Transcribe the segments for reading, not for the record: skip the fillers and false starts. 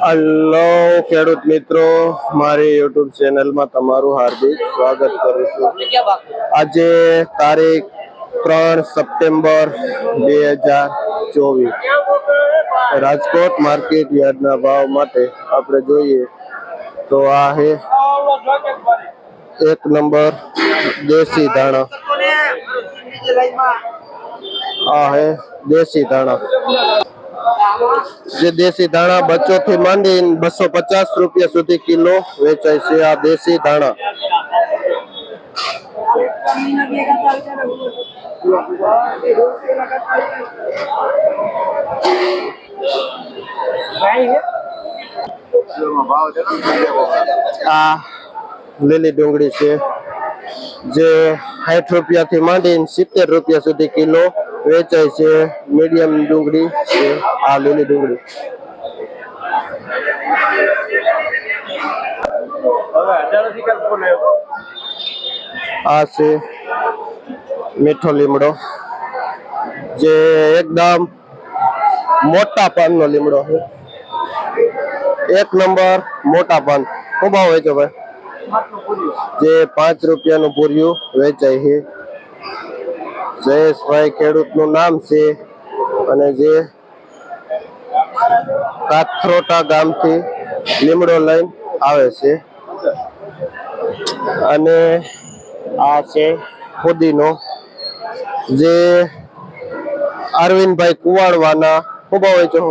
Hello ખેડૂત મિત્રો, મારી યુટ્યુબ ચેનલમાં તમારું હાર્દિક સ્વાગત કરું છું। આજે તારીખ 3 સપ્ટેમ્બર 2024 રાજકોટ માર્કેટ યાર્ડના ભાવ માટે આપણે જોઈએ તો આ હે 1 નંબર દેશી ધાણા, આ હે દેશી ધાણા। જે દેશી ધાણા બચ્ચો થી માંડીને 250 રૂપિયા સુધી કિલો વેચાય છે। આ દેશી ધાણા આ લીલી ડુંગળી છે જે 60 રૂપિયાથી માંડીને 70 રૂપિયા સુધી કિલો વેચાય છે। મીડિયમ ડુંગળી છે આ લીલી ડુંગળી। આ છે મીઠો લીમડો, જે એકદમ મોટા પાનનો લીમડો છે। 1 નંબર મોટા પાન। શું ભાવ વેચો ભાઈ? જે 5 રૂપિયાનું પૂર્યું વેચાય છે। જયેશભાઈ ખેડૂતનું નામ છે અને જે કાથરોટા ગામથી લીમડો લઈને આવે છે। અને આ છે ફુદીનો, જે અરવિંદભાઈ કુવાડવાના। શું ભાવ વેચો?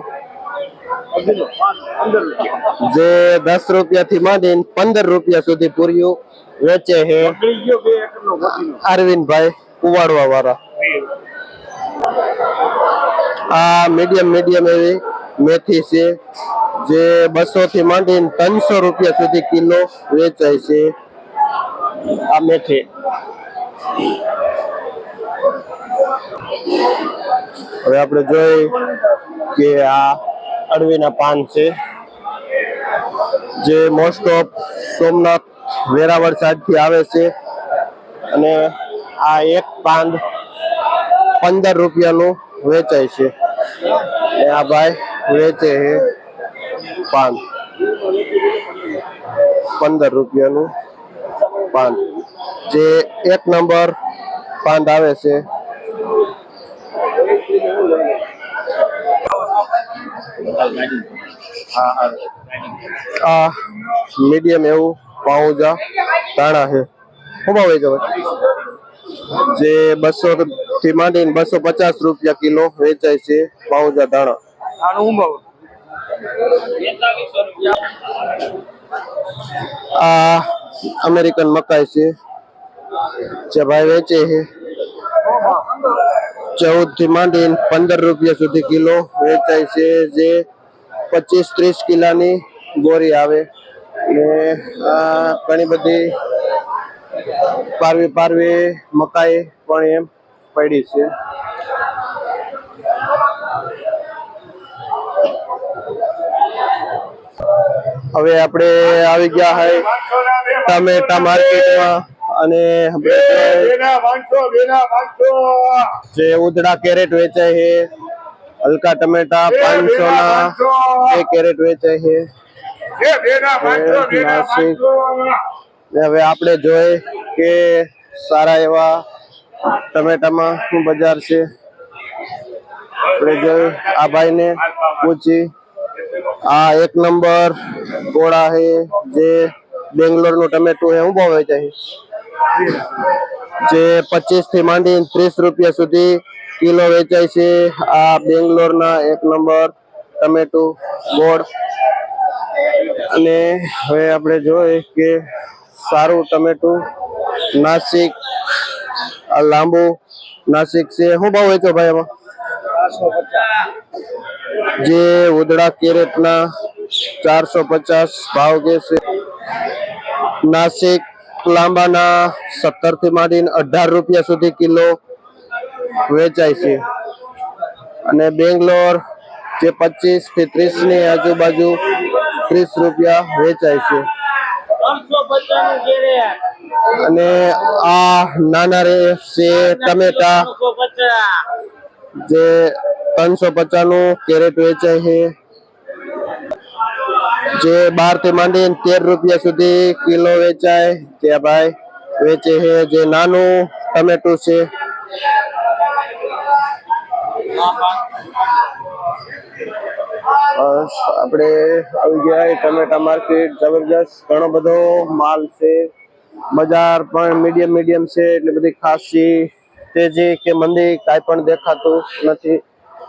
જે 10 રૂપિયાથી માંડીને 15 રૂપિયા સુધી પૂર્યું વેચે છે અરવિંદભાઈ કુવાડવા વાળા। આ મીડિયમ એવી મેથી છે જે 200 થી માંડીને 300 રૂપિયા સુધી કિલો વેચાય છે આ મેથી। હવે આપણે જોઈ કે આ અળવીના પાન છે, જે most of Somnath Veraval side થી આવે છે। અને આ એક પાન 15 રૂપિયાનું વેચાય છે। આ ભાઈ વેચે છે પાન 15 રૂપિયાનું પાન, જે 1 નંબર પાન આવે છે। આ મીડિયમ એવું પાઉજા ધાણા છે। શું ભાવ વેચો? જે 200 થી માંડીને 250 રૂપિયા કિલો વેચાય છે પાઉજા ધાણા। આ અમેરિકન મકાઈ છે જે ભાઈ વેચે છે 14 થી માંડીને 15 રૂપિયા સુધી કિલો વેચાય છે। જે 25-30 કિલાની બોરી આવે ને આ ઘણી બધી પારવી મકાઈ પણ એમ પડી છે। હવે આપણે આવી ગયા હે ટમેટા માર્કેટમાં, અને જે ઉધડા કેરેટ વેચાય છે, હલકા ટમેટા 500 ના 2 કેરેટ વેચાય છે। હવે આપણે જોઈએ કે સારા એવા ટમેટામાં શું બજાર છે। આપણે જોઈ આ ભાઈને પૂછી। આ 1 નંબર ગોળા છે જે બેંગ્લોર નું ટમેટું છે। શું ભાવ વેચાય? જે 25 થી માંડીને 30 રૂપિયા સુધી કિલો વેચાય છે આ બેંગ્લોર ના 1 નંબર ટમેટું ગોળ। અને હવે આપણે જોઈએ કે સારું ટમેટું નાસિક, આ લાંબુ નાસિક છે। શું ભાવ વેચો ભાઈ એમાં? જે ઉધડા કેરેટ ના 450 ભાવ કે છે। નાસિક લાંબાના 17 થી માંડીને 18 રૂપિયા સુધી કિલો વેચાય છે। અને બેંગ્લોર જે 25 થી 30 ની આજુબાજુ 30 રૂપિયા વેચાય છે। અને આ નાના રે છે ટમેટા, જે 350 નું કેરેટ વેચાય છે। જે 12 થી માંડીને 13 રૂપિયા સુધી કિલો વેચાય ત્યાં ભાઈ વેચે છે. જે નાનું ટમેટું છે આપણે આવી ગયા ટમેટા માર્કેટ. જબરજસ્ત ઘણો બધો માલ છે. બજાર પણ મીડિયમ છે, એટલે બધી ખાસી તેજી કે મંદી કાંઈ પણ દેખાતું નથી.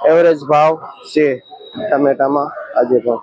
એવરેજ ભાવ છે ટમેટામાં આજે પણ.